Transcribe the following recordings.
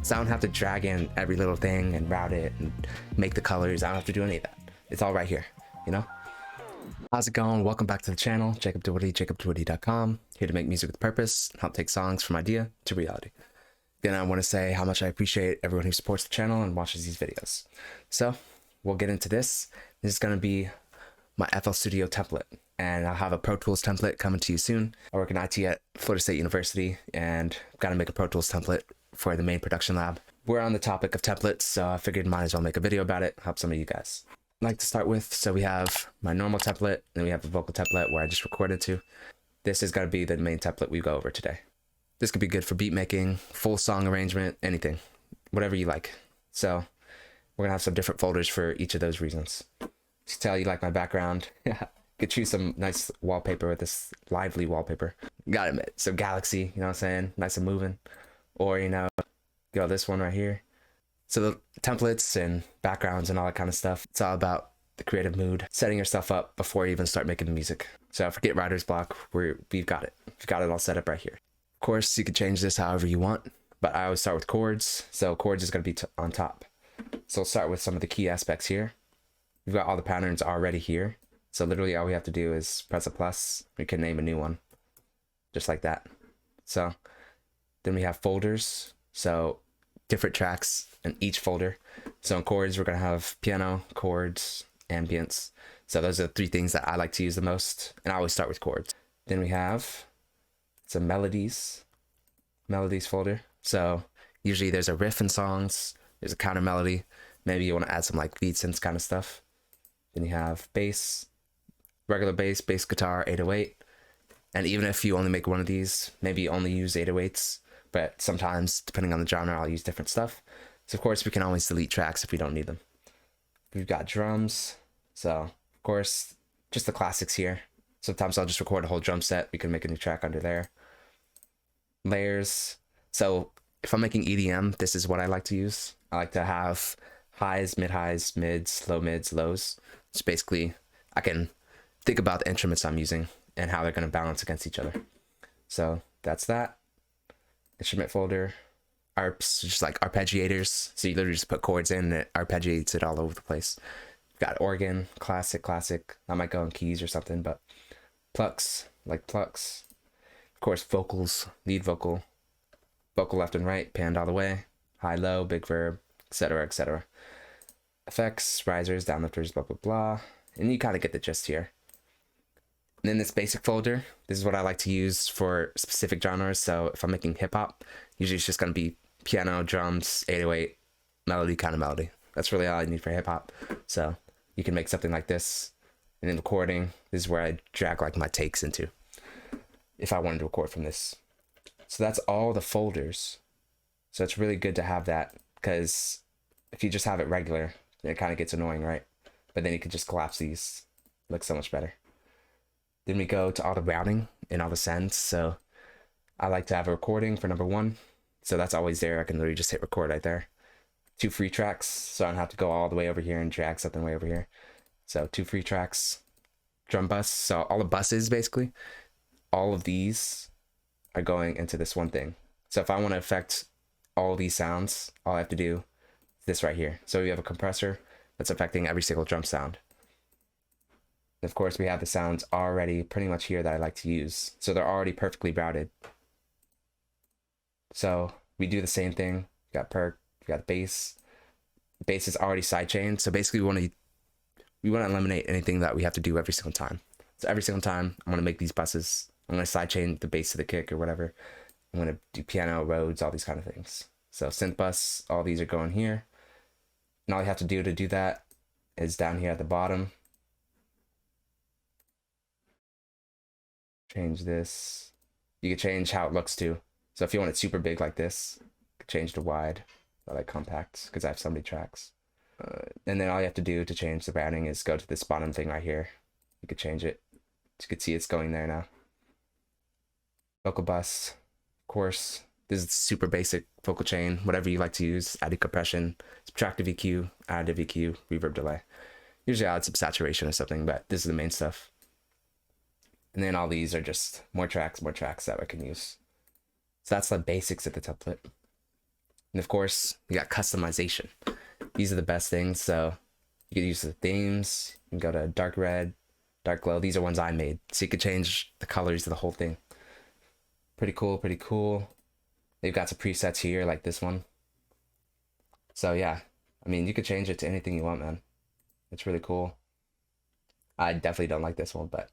So I don't have to drag in every little thing and route it and make the colors. I don't have to do any of that. It's all right here, you know? How's it going? Welcome back to the channel. Jacob Dewitty, jacobdewitty.com. Here to make music with purpose and help take songs from idea to reality. Then I want to say how much I appreciate everyone who supports the channel and watches these videos. So we'll get into this. This is going to be my FL Studio template, and I'll have a Pro Tools template coming to you soon. I work in IT at Florida State University, and I've got to make a Pro Tools template for the main production lab. We're on the topic of templates, so I figured might as well make a video about it, help some of you guys. I'd like to start with, so we have my normal template, and we have the vocal template where I just recorded to. This is going to be the main template we go over today. This could be good for beat making, full song arrangement, anything, whatever you like. So we're gonna have some different folders for each of those reasons. To tell you like my background, yeah, could choose some nice wallpaper with this lively wallpaper. Gotta admit, so Galaxy, you know what I'm saying, nice and moving, or this one right here. So the templates and backgrounds and all that kind of stuff, it's all about the creative mood, setting yourself up before you even start making the music. So forget writer's block, we've got it. We've got it all set up right here. Of course, you could change this however you want, but I always start with chords. So chords is going to be on top. So we'll start with some of the key aspects here. We've got all the patterns already here. So literally all we have to do is press a plus. We can name a new one, just like that. So then we have folders. So different tracks in each folder. So in chords, we're going to have piano, chords, ambience. So those are the three things that I like to use the most. And I always start with chords. Then we have some melodies folder. So usually there's a riff in songs, there's a counter melody, maybe you want to add some like beat synths kind of stuff. Then you have bass, regular bass guitar, 808. And even if you only make one of these, maybe you only use 808s, but sometimes depending on the genre I'll use different stuff. So of course we can always delete tracks if we don't need them. We've got drums, so of course just the classics here. Sometimes I'll just record a whole drum set, we can make a new track under there. Layers. So if I'm making EDM, this is what I like to use. I like to have highs, mids, lows. So basically I can think about the instruments I'm using and how they're going to balance against each other. So that's that. Instrument folder. Arps, just like arpeggiators. So you literally just put chords in and it arpeggiates it all over the place. Got organ, classic. I might go in keys or something, but plucks, like plucks. Of course, vocals, lead vocal left and right, panned all the way, high, low, big verb, etc., etc. Effects, risers, downlifters, blah, blah, blah. And you kind of get the gist here. And then this basic folder, this is what I like to use for specific genres. So if I'm making hip hop, usually it's just going to be piano, drums, 808, melody, kind of melody. That's really all I need for hip hop. So you can make something like this. And in recording, this is where I drag like my takes into, if I wanted to record from this. So that's all the folders. So it's really good to have that, because if you just have it regular, it kind of gets annoying, right? But then you can just collapse these. It looks so much better. Then we go to all the routing and all the sends. So I like to have a recording for number one. So that's always there. I can literally just hit record right there. 2 free tracks, so I don't have to go all the way over here and drag something way over here. So 2 free tracks. Drum bus, so all the buses basically. All of these are going into this one thing. So if I want to affect all these sounds, all I have to do is this right here. So we have a compressor that's affecting every single drum sound. And of course, we have the sounds already pretty much here that I like to use. So they're already perfectly routed. So we do the same thing. We got perk, we got bass. Bass is already sidechained. So basically we want to eliminate anything that we have to do every single time. So every single time I'm going to make these buses, I'm going to sidechain the bass to the kick or whatever. I'm going to do piano, Rhodes, all these kind of things. So synth bus, all these are going here. And all you have to do that is down here at the bottom. Change this. You can change how it looks too. So if you want it super big like this, you can change to wide. I like compact because I have so many tracks. And then all you have to do to change the routing is go to this bottom thing right here. You could change it. As you can see, it's going there now. Vocal bus, of course. This is super basic vocal chain, whatever you like to use. Added compression, subtractive EQ, additive EQ, reverb delay. Usually I add some saturation or something, but this is the main stuff. And then all these are just more tracks that I can use. So that's the basics of the template. And of course, you got customization. These are the best things. So you can use the themes. You can go to dark red, dark glow. These are ones I made. So you could change the colors of the whole thing. Pretty cool, pretty cool. They've got some presets here like this one. So yeah, I mean, you could change it to anything you want, man. It's really cool. I definitely don't like this one, but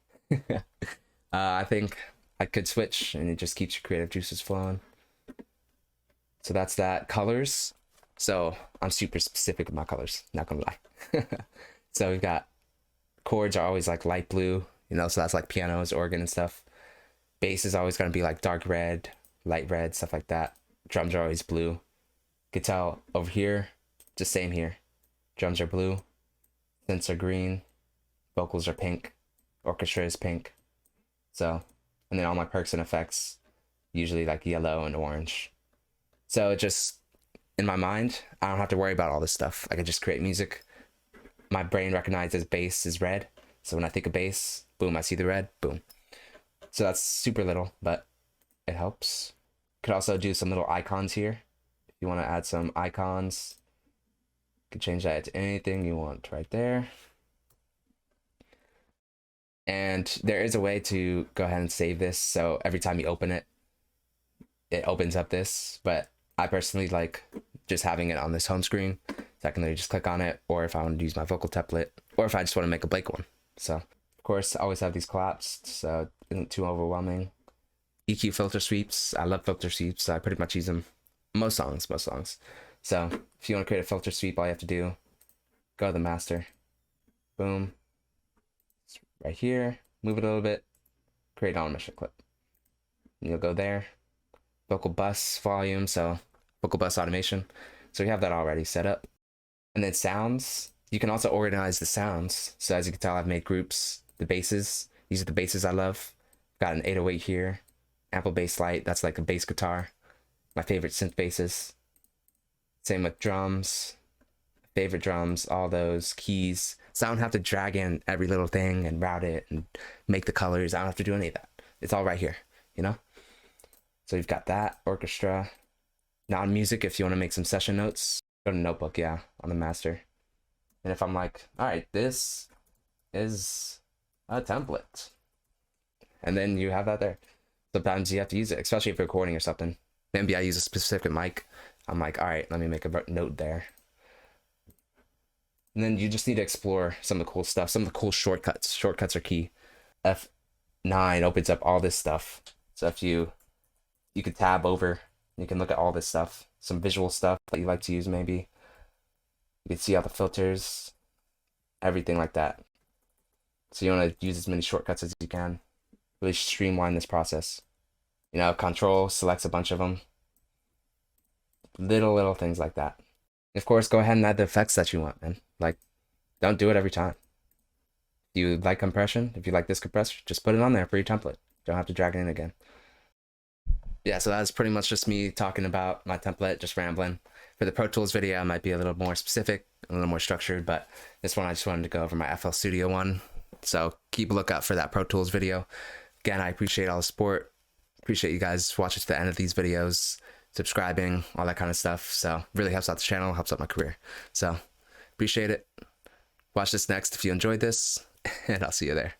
I think I could switch and it just keeps your creative juices flowing. So that's that. Colors. So I'm super specific with my colors, not gonna lie. So we've got chords are always like light blue, you know, so that's like pianos, organ and stuff. Bass is always gonna be like dark red, light red, stuff like that. Drums are always blue. Guitar over here, just same here. Drums are blue, synths are green, vocals are pink, orchestra is pink. So, and then all my perks and effects, usually like yellow and orange. So it just, in my mind, I don't have to worry about all this stuff. I can just create music. My brain recognizes bass is red. So when I think of bass, boom, I see the red, boom. So that's super little, but it helps. Could also do some little icons here. If you want to add some icons, you can change that to anything you want right there. And there is a way to go ahead and save this. So every time you open it, it opens up this, but I personally like just having it on this home screen. So I can literally just click on it, or if I want to use my vocal template, or if I just want to make a blank one. So of course, I always have these collapsed, so it isn't too overwhelming. EQ filter sweeps. I love filter sweeps. So I pretty much use them most songs. So if you want to create a filter sweep, all you have to do, go to the master, boom, it's right here, move it a little bit, create an automation clip. And you'll go there, vocal bus volume, so vocal bus automation. So we have that already set up. And then sounds, you can also organize the sounds. So as you can tell, I've made groups. The basses, these are the basses I love. Got an 808 here, ample bass light, that's like a bass guitar. My favorite synth basses. Same with drums, favorite drums, all those keys. So I don't have to drag in every little thing and route it and make the colors. I don't have to do any of that. It's all right here, you know? So you've got that, orchestra. Non-music, if you want to make some session notes, go to notebook, yeah, on the master. And if I'm like, all right, this is a template. And then you have that there. Sometimes you have to use it, especially if you're recording or something. Maybe I use a specific mic. I'm like, all right, let me make a note there. And then you just need to explore some of the cool stuff, some of the cool shortcuts. Shortcuts are key. F9 opens up all this stuff. So if you could tab over, you can look at all this stuff, some visual stuff that you like to use maybe. You can see all the filters, everything like that. So you want to use as many shortcuts as you can. Really streamline this process. You know, control selects a bunch of them. Little things like that. Of course, go ahead and add the effects that you want, man. Like, don't do it every time. If you like compression, if you like this compressor, just put it on there for your template. Don't have to drag it in again. Yeah, so that's pretty much just me talking about my template, just rambling. For the Pro Tools video, I might be a little more specific, a little more structured, but this one I just wanted to go over my FL Studio one. So keep a lookout for that Pro Tools video. Again, I appreciate all the support. Appreciate you guys watching to the end of these videos, subscribing, all that kind of stuff. So really helps out the channel, helps out my career. So appreciate it. Watch this next if you enjoyed this, and I'll see you there.